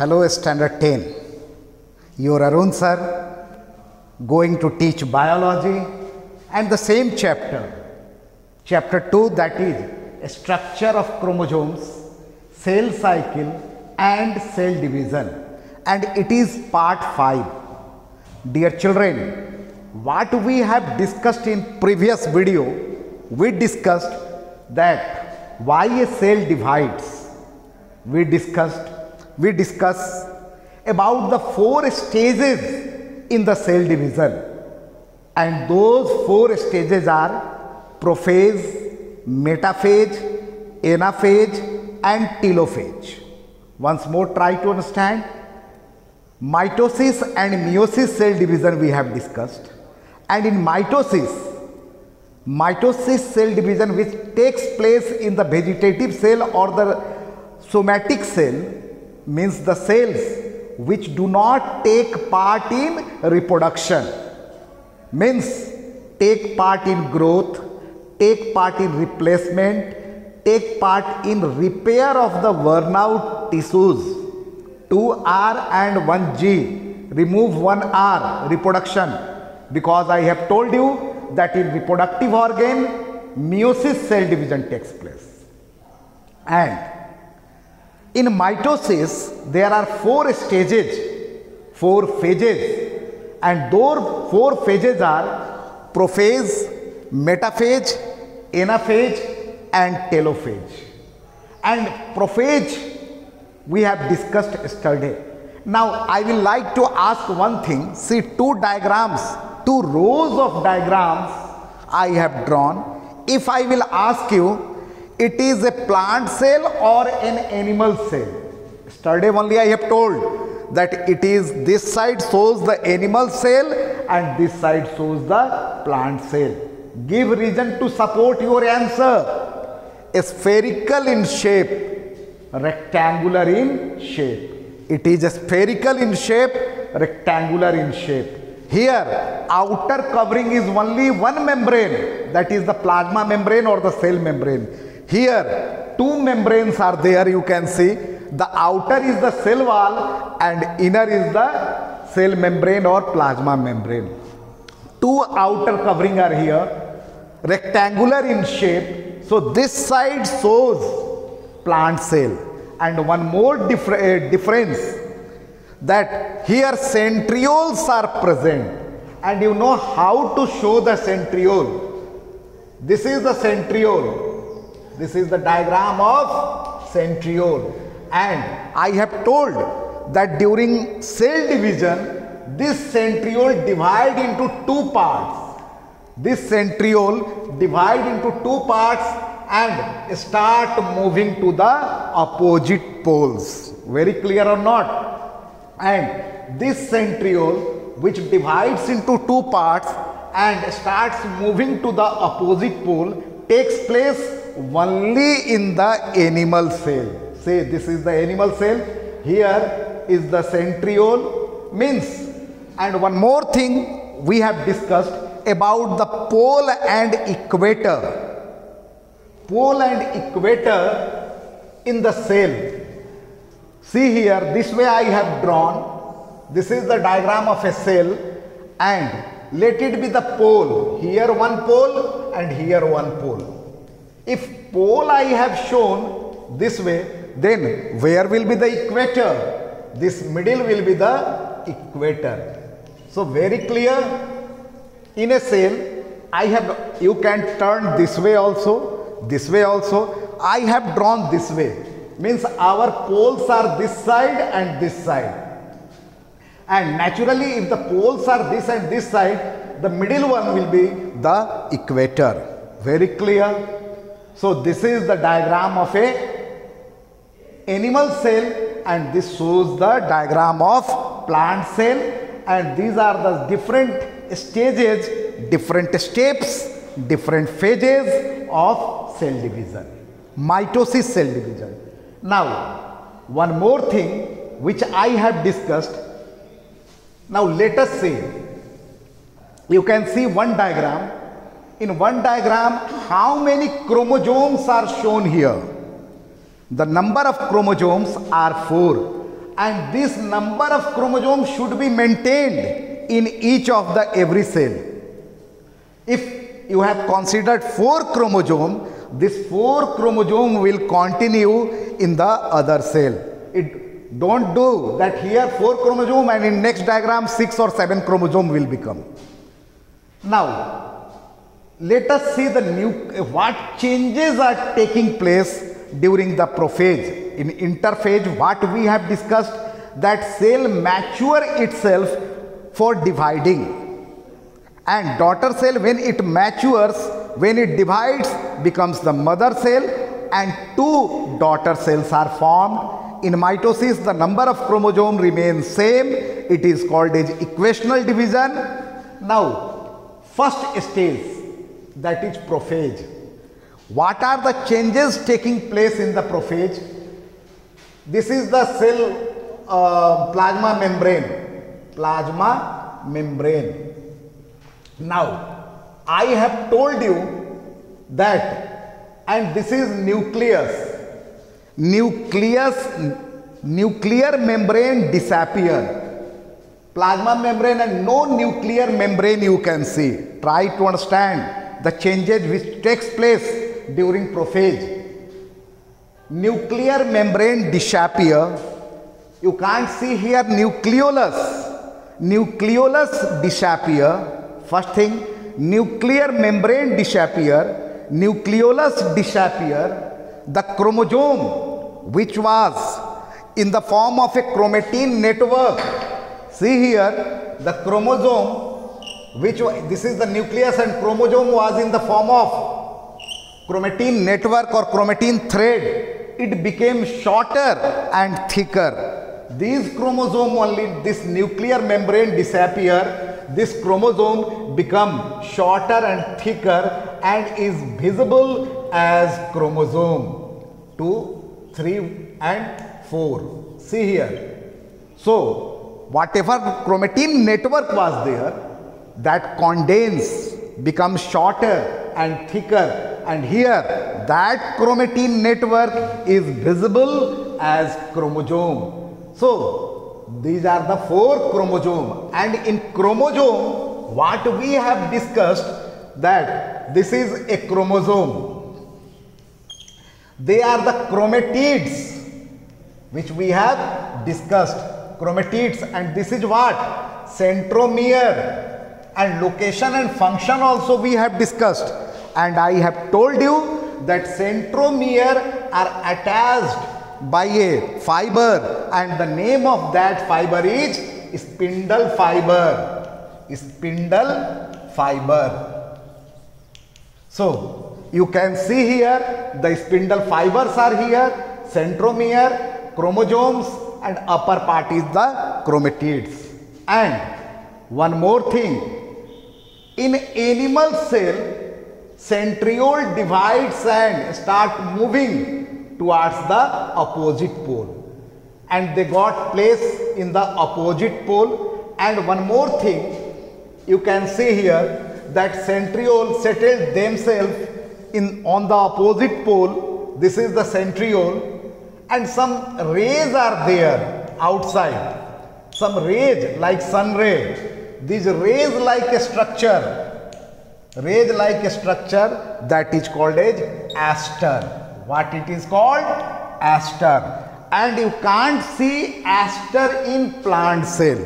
Hello Standard 10. Your Arun sir going to teach biology and the same chapter. Chapter 2, that is structure of chromosomes, cell cycle and cell division, and it is part 5. Dear children, what we have discussed in previous video, we discussed that why a cell divides. We discussed about the 4 stages in the cell division, and those 4 stages are prophase, metaphase, anaphase and telophase. Once more, try to understand. Mitosis and meiosis cell division we have discussed, and in mitosis cell division which takes place in the vegetative cell or the somatic cell, means the cells which do not take part in reproduction, means take part in growth, take part in replacement, take part in repair of the worn out tissues. 2R and 1G, remove 1R, reproduction, because I have told you that in reproductive organ meiosis cell division takes place. And in mitosis there are 4 stages, 4 phases, and those 4 phases are prophase, metaphase, anaphase and telophase. And prophase we have discussed yesterday. Now I will like to ask one thing. See, 2 diagrams, 2 rows of diagrams I have drawn. If I will ask you, it is a plant cell or an animal cell? Yesterday only I have told that it is, this side shows the animal cell and this side shows the plant cell. Give reason to support your answer. Spherical in shape, rectangular in shape. It is spherical in shape, rectangular in shape. Here outer covering is only one membrane, that is the plasma membrane or the cell membrane. Here 2 membranes are there, you can see. The outer is the cell wall and inner is the cell membrane or plasma membrane. 2 outer covering are here, rectangular in shape. So this side shows plant cell, and one more difference, that here centrioles are present, and you know how to show the centriole. This is the centriole, this is the diagram of centriole, and I have told that during cell division this centriole divide into 2 parts. This centriole divide into 2 parts and start moving to the opposite poles. Very clear or not? And this centriole which divides into 2 parts and starts moving to the opposite pole takes place only in the animal cell. Say this is the animal cell, here is the centriole, means. And one more thing we have discussed about the pole and equator. Pole and equator in the cell. See here, this way I have drawn. This is the diagram of a cell, and let it be the pole. Here one pole and here one pole. If pole I have shown this way, then where will be the equator? This middle will be the equator. So very clear. In a cell, I have, you can turn this way also, this way also. I have drawn this way, means our poles are this side and this side. And naturally, if the poles are this and this side, the middle one will be the equator. Very clear? So this is the diagram of a animal cell, and this shows the diagram of plant cell, and these are the different stages, different steps, different phases of cell division, mitosis cell division. Now one more thing which I have discussed. Now let us see, you can see one diagram. In one diagram, how many chromosomes are shown here? The number of chromosomes are 4. and this number of chromosomes should be maintained in each of the every cell. If you have considered 4 chromosomes, this 4 chromosome will continue in the other cell. It don't do that here 4 chromosome and in next diagram 6 or 7 chromosome will become. Now let us see the what changes are taking place during the prophase. In interphase, what we have discussed, that cell mature itself for dividing, and daughter cell, when it matures, when it divides, becomes the mother cell, and 2 daughter cells are formed. In mitosis, the number of chromosomes remains same. It is called as equational division. Now first stage, that is prophase. What are the changes taking place in the prophase? This is the cell plasma membrane. Now I have told you that, and this is nuclear membrane disappear. Plasma membrane and no nuclear membrane you can see. Try to understand the changes which takes place during prophase. Nuclear membrane disappear. You can't see here nucleolus. Nucleolus disappear. First thing, nuclear membrane disappear. Nucleolus disappear. The chromosome, which was in the form of a chromatin network. See here, the chromosome, this is the nucleus, and chromosome was in the form of chromatin network or chromatin thread. It became shorter and thicker. These chromosome only, this nuclear membrane disappear. This chromosome become shorter and thicker and is visible as chromosome 2, 3 and 4. See here. So whatever chromatin network was there, that condense, becomes shorter and thicker, and here that chromatin network is visible as chromosome. So these are the 4 chromosomes, and in chromosome what we have discussed, that this is a chromosome. They are the chromatids which we have discussed, chromatids, and this is what? Centromere. And location and function also we have discussed, and I have told you that centromere are attached by a fiber, and the name of that fiber is spindle fiber. Spindle fiber. So you can see here the spindle fibers are here, centromere, chromosomes, and upper part is the chromatids. And one more thing, in animal cell, centriole divides and start moving towards the opposite pole, and they got place in the opposite pole. And one more thing, you can see here that centriole settled themselves on the opposite pole. This is the centriole, and some rays are there outside, some rays like sun ray. These rays like a structure, that is called as aster. What it is called? Aster. And you can't see aster in plant cell.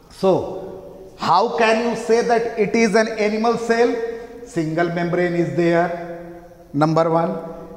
So how can you say that it is an animal cell? Single membrane is there, number 1.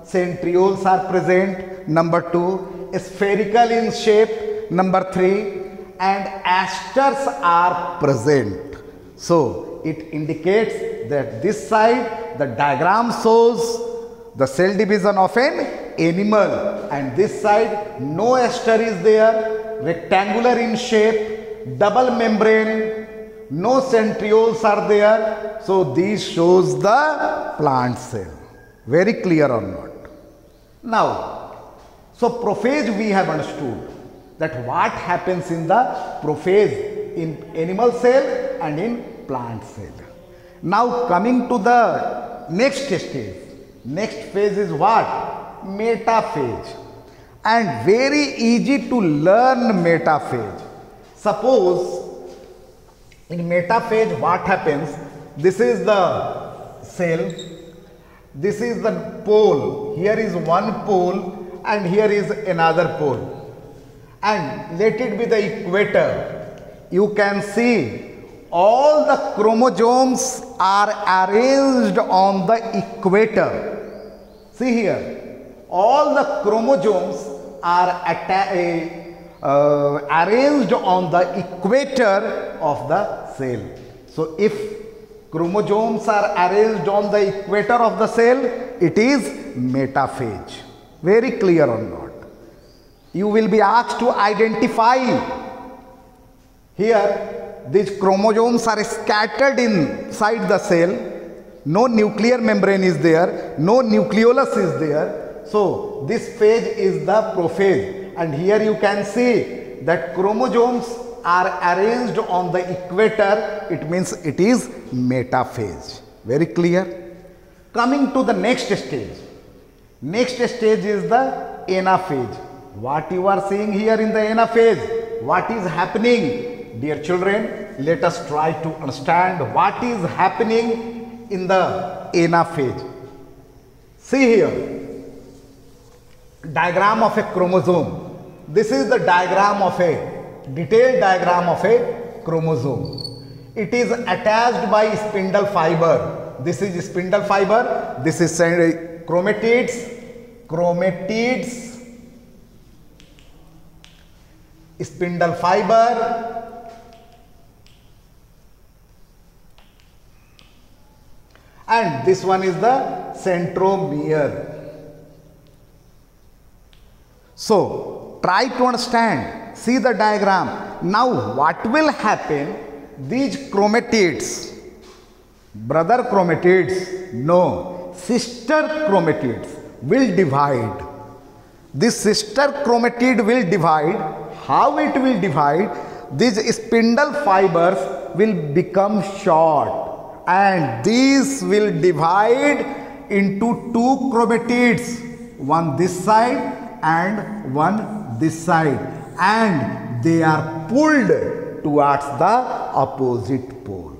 Centrioles are present, number 2. Spherical in shape, number 3. And asters are present. So it indicates that this side, the diagram shows the cell division of an animal, and this side no aster is there, rectangular in shape, double membrane, no centrioles are there. So this shows the plant cell. Very clear or not? Now, so prophase we have understood that what happens in the prophase in animal cell and in plant cell. Now coming to the next stage. Next phase is what? Metaphase. and very easy to learn metaphase. Suppose in metaphase what happens, this is the cell, this is the pole, here is one pole and here is another pole, and let it be the equator. You can see all the chromosomes are arranged on the equator. See here, all the chromosomes are arranged on the equator of the cell. So if chromosomes are arranged on the equator of the cell, it is metaphase. Very clear or not? You will be asked to identify. Here these chromosomes are scattered inside the cell. No nuclear membrane is there, no nucleolus is there. So this phase is the prophase, and here you can see that chromosomes are arranged on the equator. It means it is metaphase. Very clear? Coming to the next stage. Next stage is the anaphase. What you are seeing here in the anaphase? What is happening? Dear children, let us try to understand what is happening in the anaphase. See here, diagram of a chromosome. This is the diagram of a detailed diagram of a chromosome. It is attached by spindle fiber. This is spindle fiber. This is chromatids. Spindle fiber. And this one is the centromere. So try to understand. See the diagram. Now what will happen? These chromatids, brother chromatids, no, sister chromatids will divide. This sister chromatid will divide. How it will divide? These spindle fibers will become short, and these will divide into two chromatids, one this side and one this side, and they are pulled towards the opposite pole.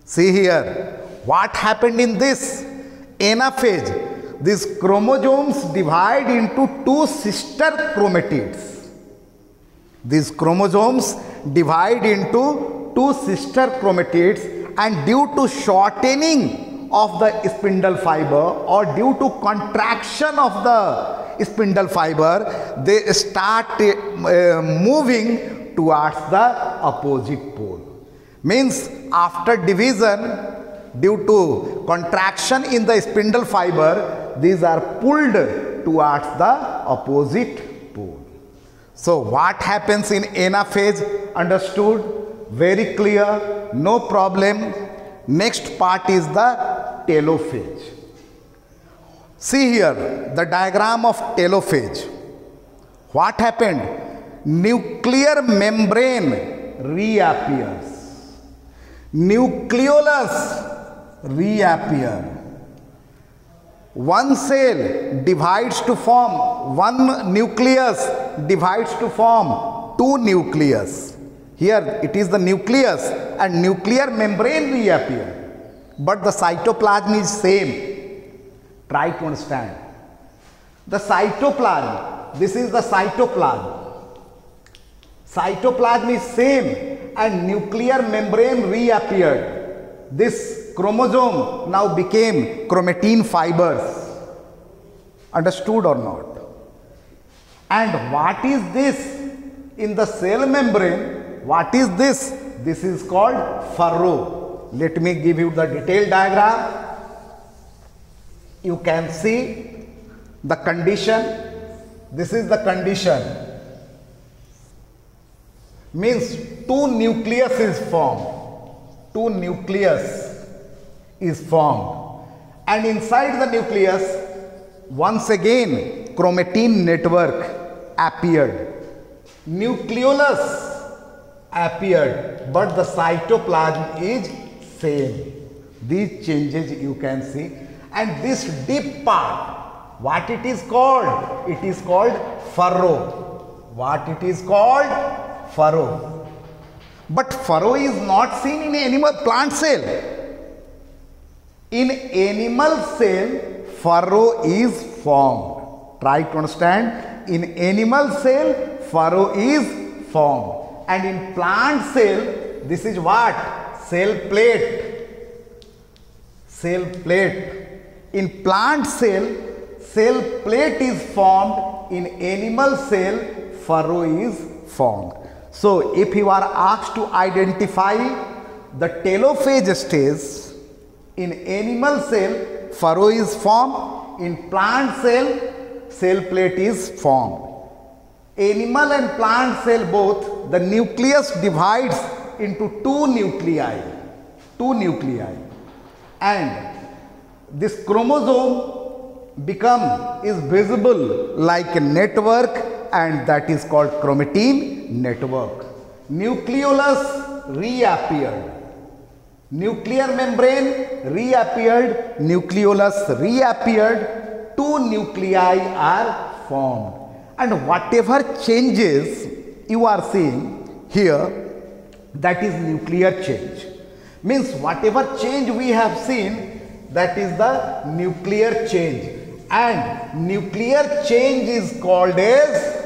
See here, what happened in this anaphase? These chromosomes divide into two sister chromatids. These chromosomes divide into two sister chromatids, and due to shortening of the spindle fiber or due to contraction of the spindle fiber, they start moving towards the opposite pole. Means after division, due to contraction in the spindle fiber, these are pulled towards the opposite pole. So what happens in anaphase? Understood? Very clear, no problem. Next part is the telophase. See here the diagram of telophase. What happened? Nuclear membrane reappears. Nucleolus reappear. One cell divides to form, one nucleus divides to form two nucleus. Here it is the nucleus and nuclear membrane reappear, but the cytoplasm is same. Try to understand. The cytoplasm, this is the cytoplasm. Cytoplasm is same and nuclear membrane reappeared. This chromosome now became chromatin fibers. Understood or not? And what is this in the cell membrane? What is this? This is called furrow. Let me give you the detailed diagram. You can see the condition. This is the condition. Means two nucleus is formed. Two nucleus is formed. And inside the nucleus, once again, chromatin network appeared. Nucleolus appeared, but the cytoplasm is same. These changes you can see. And this deep part, what it is called? It is called furrow. What it is called? Furrow. But furrow is not seen in animal plant cell. In animal cell, furrow is formed. Try to understand. In animal cell, furrow is formed. And in plant cell, this is what? Cell plate. Cell plate. In plant cell, cell plate is formed. In animal cell, furrow is formed. So, if you are asked to identify the telophase stage, in animal cell, furrow is formed. In plant cell, cell plate is formed. Animal and plant cell both, the nucleus divides into two nuclei. And this chromosome is visible like a network, and that is called chromatin network. Nucleolus reappeared. Nuclear membrane reappeared. Nucleolus reappeared. Two nuclei are formed. And whatever changes you are seeing here, that is nuclear change. Means whatever change we have seen, that is the nuclear change. And nuclear change is called as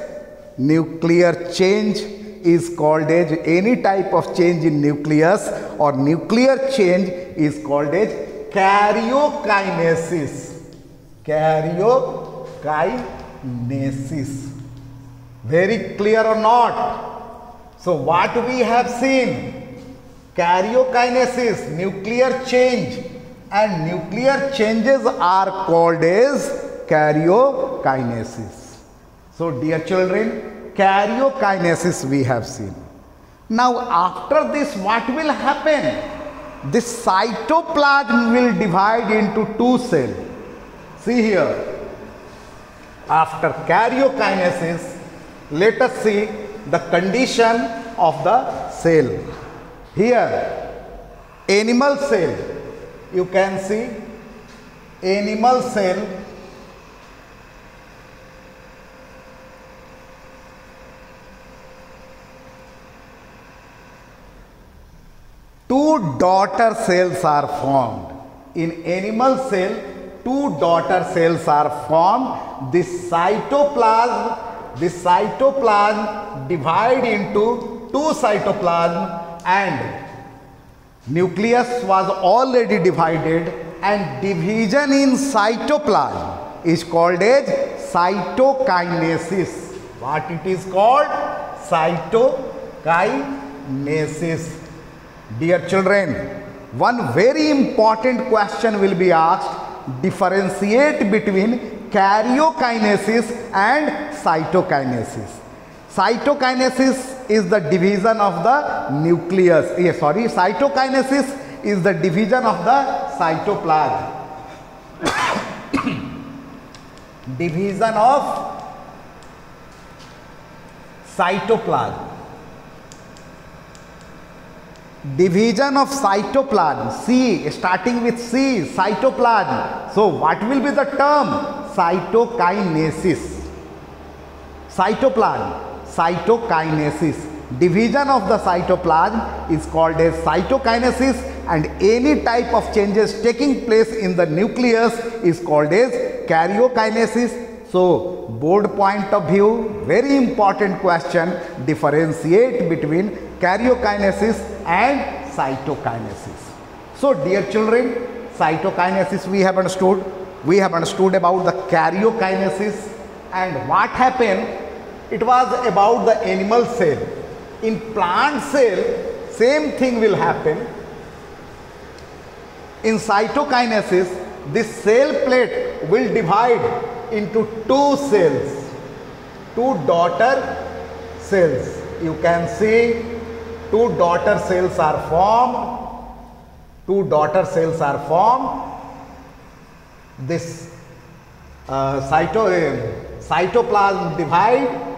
any type of change in nucleus, or nuclear change is called as karyokinesis. Karyokinesis. Very clear or not? So what we have seen? Karyokinesis, nuclear change, and nuclear changes are called as karyokinesis. So dear children, karyokinesis we have seen. Now after this, what will happen? This cytoplasm will divide into two cells. See here. After karyokinesis, let us see the condition of the cell. Here, animal cell, you can see animal cell. Two daughter cells are formed. In animal cell, two daughter cells are formed. This cytoplasm divide into two cytoplasm, and nucleus was already divided, and division in cytoplasm is called as cytokinesis. What it is called? Cytokinesis. Dear children, one very important question will be asked. Differentiate between karyokinesis and cytokinesis. Cytokinesis is the division of the nucleus. Cytokinesis is the division of the cytoplasm. Division of cytoplasm. Division of cytoplasm. C, starting with C, cytoplasm. So what will be the term? Cytokinesis. Cytoplasm. Cytokinesis. Division of the cytoplasm is called as cytokinesis, and any type of changes taking place in the nucleus is called as karyokinesis. So board point of view, very important question. Differentiate between karyokinesis and cytokinesis. So dear children, cytokinesis we have understood. We have understood about the karyokinesis, and what happened? It was about the animal cell. In plant cell, same thing will happen. In cytokinesis, this cell plate will divide into two cells, two daughter cells. You can see two daughter cells are formed. Two daughter cells are formed. This cytoplasm divide.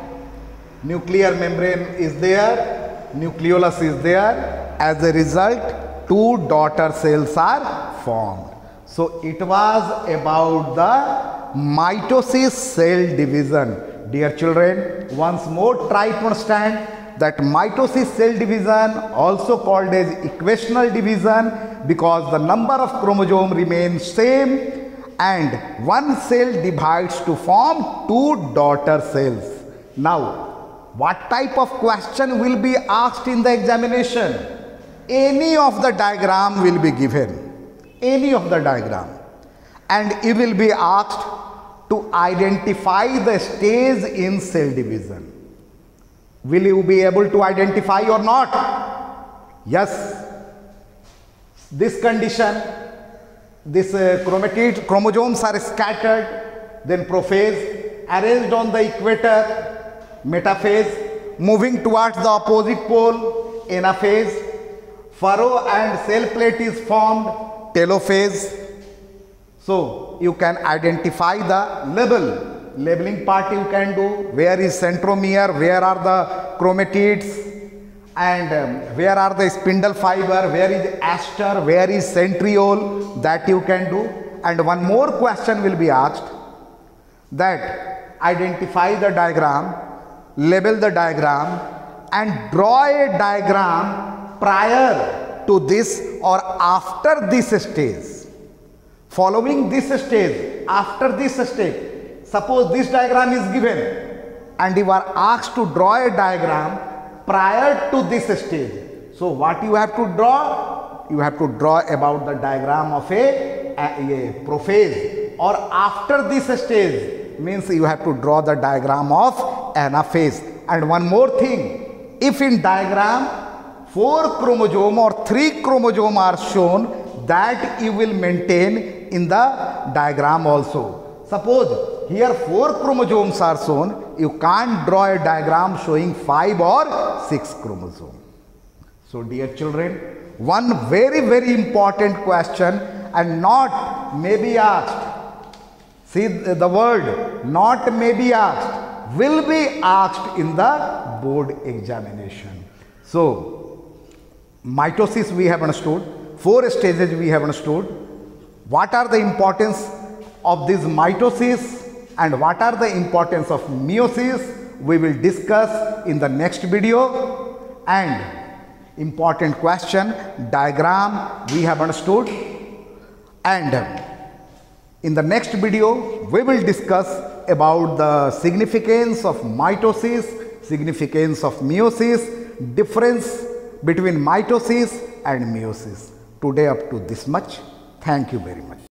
Nuclear membrane is there, nucleolus is there. As a result, two daughter cells are formed. So it was about the mitosis cell division. Dear children, once more try to understand that mitosis cell division, also called as equational division, because the number of chromosome remains same and one cell divides to form two daughter cells. Now, what type of question will be asked in the examination? Any of the diagram will be given, any of the diagram, and it will be asked to identify the stage in cell division. Will you be able to identify or not? Yes. This condition, this chromosomes are scattered, then prophase, arranged on the equator, metaphase, moving towards the opposite pole, anaphase, furrow and cell plate is formed, telophase. So you can identify the labeling part you can do, where is centromere, where are the chromatids, and where are the spindle fiber, where is aster, where is centriole, that you can do. And one more question will be asked, that identify the diagram, label the diagram and draw a diagram prior to this or after this stage. Following this stage, after this stage, suppose this diagram is given and you are asked to draw a diagram prior to this stage. So what you have to draw? You have to draw about the diagram of a prophase, or after this stage means you have to draw the diagram of anaphase. And one more thing, if in diagram 4 chromosome or 3 chromosome are shown, that you will maintain in the diagram also. Suppose here 4 chromosomes are shown, you can't draw a diagram showing 5 or 6 chromosomes. So dear children, one very important question, and not may be asked. See the word not may be asked, will be asked in the board examination. So mitosis we have understood, 4 stages we have understood. What are the importance of this mitosis and what are the importance of meiosis, we will discuss in the next video. And important question, diagram we have understood, and in the next video we will discuss about the significance of mitosis, significance of meiosis, difference between mitosis and meiosis. Today up to this much. Thank you very much.